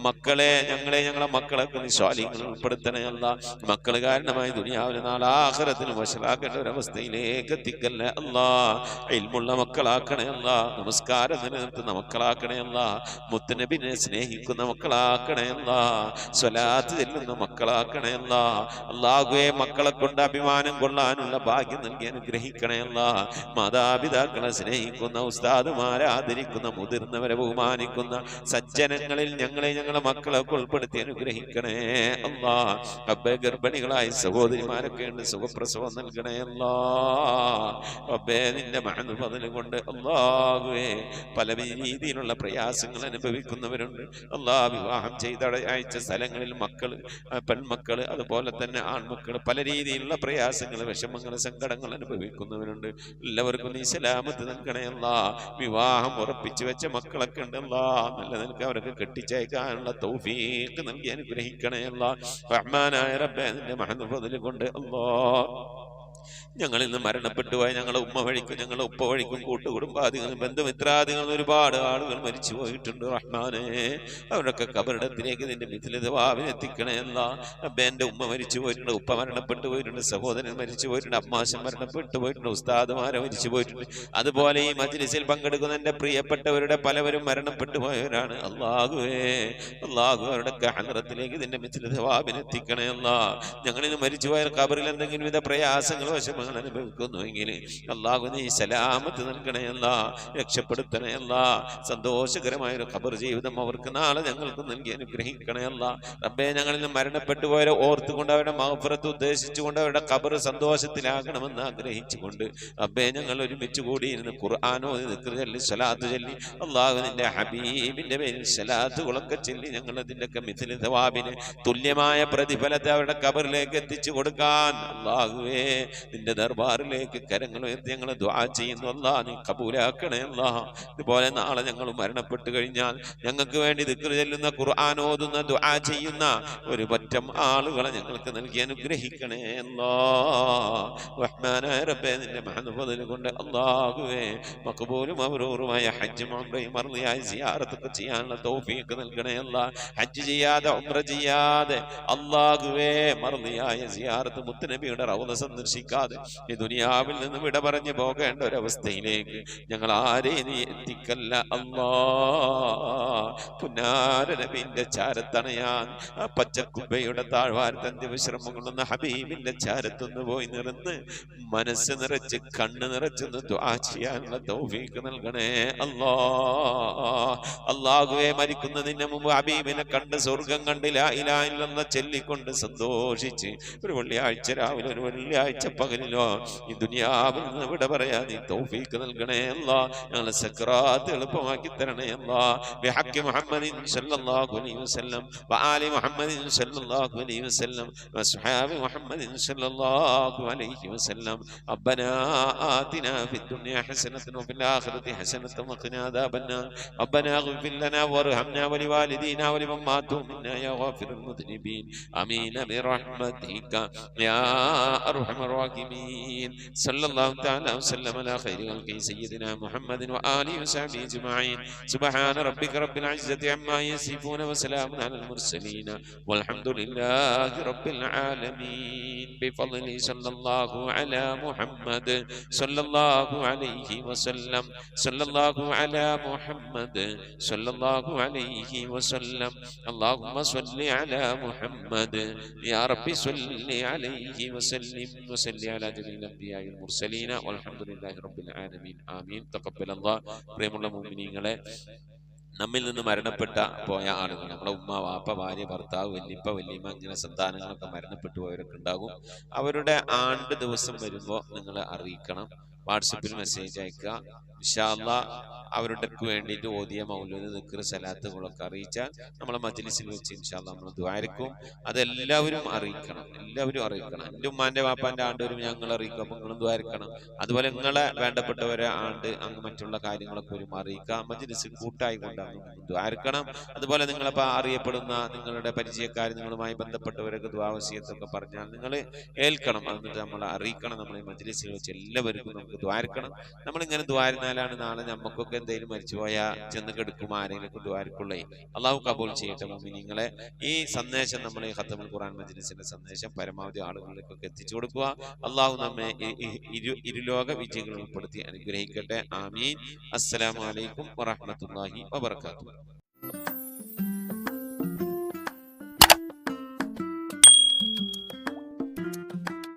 മക്കളെ ഞങ്ങളെ മക്കളൊക്കെ നീ സ്വാലിഹീങ്ങൾ ഉൾപ്പെടുത്തണേ അല്ലാ. മക്കൾ കാരണമായി ദുനിയാവിലെ നാളെ ആഖിറത്തിലും വശലാക്കേണ്ട ഒരവസ്ഥയിലേക്ക് എത്തിക്കല്ലേ അല്ലാ. ഇൽമുള്ള മക്കളാക്കണേ അല്ലാ. നമസ്കാരം നിലനിർത്തുന്ന മക്കളാക്കണേ അല്ലാ. മുത്തുനബിനെ സ്നേഹിക്കുന്ന മക്കളാക്കണേ അല്ലാ. സ്വലാത്ത് ചെല്ലുന്ന മക്കളാക്കണേ അല്ലാ. അല്ലാഹുവേ, മക്കളെ കൊണ്ട് അഭിമാനം കൊള്ളാനുള്ള ഭാഗ്യം നൽകി അനുഗ്രഹിക്കണേ അല്ലാ. മാതാപിതാക്കളെ സ്നേഹിക്കുന്ന, ഉസ്താദുമാരെ ആദരിക്കുന്ന, മുതിർന്നവരെ ബഹുമാനിക്കുന്ന സജ്ജനങ്ങളിൽ ഞങ്ങളെ മക്കളൊക്കെ ഉൾപ്പെടുത്തി അനുഗ്രഹിക്കണേ അല്ലാ. റബ്ബേ, ഗർഭിണികളായ സഹോദരിമാരൊക്കെ ഉണ്ട്, സുഖപ്രസവം നൽകണേ അല്ലാ. റബ്ബേ, നിന്റെ മഹത്വം കൊണ്ട് അല്ലാഹുവേ, പല രീതിയിലുള്ള പ്രയാസങ്ങൾ അനുഭവിക്കുന്നവരുണ്ട് അല്ലാ. വിവാഹം ചെയ്ത അയച്ച സ്ഥലങ്ങളിൽ മക്കള്, പെൺമക്കള്, അതുപോലെ തന്നെ ആൺമക്കള് പല രീതിയിലുള്ള പ്രയാസങ്ങൾ വിഷമങ്ങൾ സങ്കടങ്ങൾ അനുഭവിക്കുന്നവരുണ്ട്. എല്ലാവർക്കും നീ സലാമത്ത് നൽകണേ അല്ലാ. വിവാഹം ഉറപ്പിച്ചു വെച്ച മക്കളൊക്കെ ഉണ്ടല്ലാ, നല്ല നിനക്ക് അവരൊക്കെ കെട്ടിച്ചയക്കാനുള്ള തൗഫീഖ് നൽകി അനുഗ്രഹിക്കണേ അല്ലാ. റഹ്മാനായ റബ്ബേ, നിന്റെ മഹത്വം കൊണ്ട് അല്ലാ, ഞങ്ങളിൽ നിന്ന് മരണപ്പെട്ടു പോയ ഞങ്ങളെ ഉമ്മ വഴിക്കും ഞങ്ങളെ ഉപ്പ വഴിക്കും കൂട്ടുകുടുംബാദികളും ബന്ധുമിത്രാദികളും ഒരുപാട് ആളുകൾ മരിച്ചു പോയിട്ടുണ്ട് റഹ്മാനെ. അവരൊക്കെ കബറിടത്തിലേക്ക് നിന്റെ മിഥിലതവാവിനെത്തിക്കണേ അല്ല. അബ്ബേ, എൻ്റെ ഉമ്മ മരിച്ചു പോയിട്ടുണ്ട്, ഉപ്പ മരണപ്പെട്ടു പോയിട്ടുണ്ട്, സഹോദരൻ മരിച്ചു പോയിട്ടുണ്ട്, അമ്മാശൻ മരണപ്പെട്ടു പോയിട്ടുണ്ട്, ഉസ്താദുമാരെ മരിച്ചു പോയിട്ടുണ്ട്. അതുപോലെ ഈ മജ്ലിസിൽ പങ്കെടുക്കുന്ന എൻ്റെ പ്രിയപ്പെട്ടവരുടെ പലവരും മരണപ്പെട്ടു പോയവരാണ്. അല്ലാഹുവേ, അല്ലാഹു അവരുടെ ഹദ്റത്തിലേക്ക് നിന്റെ മിഥിലതവാവിനെത്തിക്കണേ അല്ല. ഞങ്ങളിൽ നിന്ന് മരിച്ചുപോയ ഖബറിൽ എന്തെങ്കിലും വിധ പ്രയാസങ്ങൾ സന്തോഷങ്ങൾ അനുഭവിക്കുന്നുവെങ്കിൽ അള്ളാഹു നീ സലാമത്ത് നൽകണേ അല്ലാ, രക്ഷപ്പെടുത്തണേ അല്ലാ. സന്തോഷകരമായ ഒരു ഖബർ ജീവിതം അവർക്ക് നാളെ ഞങ്ങൾക്ക് നൽകി അനുഗ്രഹിക്കണേ അല്ലാ. റബ്ബേ, ഞങ്ങളിൽ നിന്ന് മരണപ്പെട്ടു പോയവരെ ഓർത്തുകൊണ്ട് അവരുടെ മഗ്ഫിറത്ത് ഉദ്ദേശിച്ചുകൊണ്ട് അവരുടെ ഖബർ സന്തോഷത്തിലാകണമെന്ന് ആഗ്രഹിച്ചുകൊണ്ട് റബ്ബേ ഞങ്ങൾ ഒരുമിച്ച് കൂടിയിരുന്ന് ഖുർആനോ ദിക്ർ ചൊല്ലി സ്വലാത്ത് ചൊല്ലി അല്ലാഹു നിന്റെ ഹബീബിന്റെ പേരിൽ സ്വലാത്തുകളൊക്കെ ചൊല്ലി ഞങ്ങൾ അതിൻ്റെയൊക്കെ മിഥിലി സവാബിന് തുല്യമായ പ്രതിഫലത്തെ അവരുടെ ഖബറിലേക്ക് എത്തിച്ചു കൊടുക്കാൻ അല്ലാഹുവേ നിന്റെ ദർബാറിലേക്ക് കരങ്ങൾ ഉയർത്തി ഞങ്ങൾ ദുആ ചെയ്യുന്നു. അല്ലാഹ് നീ കബൂലാക്കണേ അല്ലാഹ്. ഇതുപോലെ നാളെ ഞങ്ങൾ മരണപ്പെട്ടു കഴിഞ്ഞാൽ ഞങ്ങൾക്ക് വേണ്ടി ദിക്ർ ചൊല്ലുന്ന ഖുർആൻ ഓതുന്ന ദുആ ചെയ്യുന്ന ഒരു പറ്റം ആളുകളെ ഞങ്ങൾക്ക് നൽകി അനുഗ്രഹിക്കണേ അല്ലാഹ്. റഹ്മാനായ റബ്ബേ നിന്റെ മഹദ് കൊണ്ട് അല്ലാഹുവേ മഖബൂലും മബ്റൂറുമായ ഹജ്ജും ഉംറയും മർളിയായ സിയാറത്തൊക്കെ ചെയ്യാനുള്ള തൗഫീഖ് നൽകണേ അല്ലാഹ്. ഹജ്ജ് ചെയ്യാതെ ഉംറ ചെയ്യാതെ അല്ലാഹുവേ മർളിയായ സിയാറത്ത് മുത്തുനബിയുടെ റൗള സന്ദർശിക്കാതെ ഈ ദുനിയാവിൽ നിന്ന് വിട പറഞ്ഞു പോകേണ്ട ഒരവസ്ഥയിലേക്ക് ഞങ്ങൾ ആരെയും നീ എത്തിക്കല്ല അല്ലാഹ്. പുന്നാര നബിന്റെ ചാരത്തണയാൻ ആ പച്ചക്കുബയുടെ താഴ്വാരത്തന്റെ വിശ്രമം കൊള്ളുന്ന ഹബീബിന്റെ ചാരത്തൊന്ന് പോയി നിറന്ന് മനസ്സ് നിറച്ച് കണ്ണ് നിറച്ചൊന്ന് ദുആ ചെയ്യാനുള്ള തൗഫീഖ് നൽകണേ അല്ലാഹ്. അല്ലാഹുവേ മരിക്കുന്നതിന് മുമ്പ് ഹബീബിനെ കണ്ട് സ്വർഗം കണ്ട് ലാ ഇലാഹ ഇല്ലല്ലാഹ് ചൊല്ലിക്കൊണ്ട് സന്തോഷിച്ച് ഒരു വെള്ളിയാഴ്ച രാവിലെ ഒരു വെള്ളിയാഴ്ച പകലിലോ ഈ ദുനിയാവിൽ നിന്ന് വിട പറയാ നീ തൗഫീഖ് നൽകണേ അല്ലാഹ്. ഞങ്ങളെ സക്രാത്ത് എളുപ്പമാക്കി തരണേ അല്ലാഹ്. ബിഹഖി മുഹമ്മദിൻ സല്ലല്ലാഹു അലൈഹി വസല്ലം വആലി മുഹമ്മദിൻ സല്ലല്ലാഹു അലൈഹി വസല്ലം വസ്ഹാബി മുഹമ്മദിൻ സല്ലല്ലാഹു അലൈഹി വസല്ലം. ربنا آتنا في الدنيا حسنة وفي الآخرة حسنة وقنا عذاب النار. ربنا اغفر لنا وارحمنا ولوالدينا ولمن ماتوا منا يا غافر المذنبين آمين برحمتك يا أرحم الراحمين. صلى الله تعالى وسلم على خير خلقه سيدنا محمد وآله وصحبه أجمعين. سبحان ربك رب العزة عما يصفون وسلام على المرسلين والحمد لله رب العالمين. بفضله صلى الله على محمد صلى الله عليه وسلم. صلى الله على محمد صلى الله عليه وسلم. اللهم صل على محمد يا رب صل عليه وسلم وصل على جميع الأنبياء والمرسلين والحمد لله رب العالمين آمين. تقبل الله. പ്രിയമുള്ള മുഅ്മിനീങ്ങളെ, നമ്മിൽ നിന്ന് മരണപ്പെട്ട പോയ ആളുകൾ, നമ്മളെ ഉമ്മ, വാപ്പ, ഭാര്യ, ഭർത്താവ്, വല്ലിപ്പ, വല്ലിമ്മ, ഇങ്ങനെ സന്താനങ്ങളൊക്കെ മരണപ്പെട്ടു പോയവരൊക്കെ ഉണ്ടാകും. അവരുടെ ആണ്ട് ദിവസം വരുമ്പോൾ നിങ്ങൾ അറിയിക്കണം. വാട്സപ്പിൽ മെസ്സേജ് അയക്കുക. ഇൻഷാ അല്ലാഹ് അവരുടെ വേണ്ടിയിട്ട് ഓതിയ മൗലൂദ് ദിക്ർ സലാത്തുകളൊക്കെ അറിയിച്ചാൽ നമ്മളെ മജ്ലിസിൽ വെച്ച് ഇൻഷാ അല്ലാഹ് നമ്മൾ ദുആയിരിക്കും. അതെല്ലാവരും അറിയിക്കണം, എല്ലാവരും അറിയിക്കണം. എൻ്റെ ഉമ്മാന്റെ വാപ്പാന്റെ ആണ്ട് വരും ഞങ്ങൾ അറിയിക്കും, അപ്പം നിങ്ങളും ദുആയിരിക്കണം. അതുപോലെ നിങ്ങളെ വേണ്ടപ്പെട്ടവരെ ആണ്ട് അങ്ങ് മറ്റുള്ള കാര്യങ്ങളൊക്കെ വരും അറിയിക്കുക. മജ്ലിസ് കൂട്ടായി കൊണ്ടാണ് ദുആയിരിക്കണം. അതുപോലെ നിങ്ങളിപ്പോൾ അറിയപ്പെടുന്ന നിങ്ങളുടെ പരിചയക്കാർ, നിങ്ങളുമായി ബന്ധപ്പെട്ടവരൊക്കെ ദുആ വസിയത്തൊക്കെ പറഞ്ഞാൽ നിങ്ങൾ ഏൽക്കണം. എന്നിട്ട് നമ്മളെ അറിയിക്കണം. നമ്മളെ മജ്ലിസിൽ വെച്ച് എല്ലാവർക്കും നമുക്ക് ദുആയിരിക്കണം. നമ്മളിങ്ങനെ ദുആയിരുന്നാലാണ് നാളെ നമുക്കൊക്കെ എന്തെങ്കിലും മരിച്ചുപോയാൽ ചെന്ന് കെടുക്കും ആരെങ്കിലും ദുആയിരിക്കുള്ളേ. അള്ളാഹു കബൂൽ ചെയ്യട്ടെ മുഅ്മിനീങ്ങളെ. ഈ സന്ദേശം നമ്മൾ ഈ ഖത്തമുൽ ഖുർആൻ മജ്ലിസിന്റെ സന്ദേശം പരമാവധി ആളുകളിലേക്കൊക്കെ എത്തിച്ചു കൊടുക്കുക. അള്ളാഹു നമ്മെ ഇരുലോക വിജയികൾ ഉൾപ്പെടുത്തി അനുഗ്രഹിക്കട്ടെ. ആമീൻ. അസ്സലാമു അലൈക്കും വറഹ്മത്തുള്ളാഹി വബറകാതുഹു.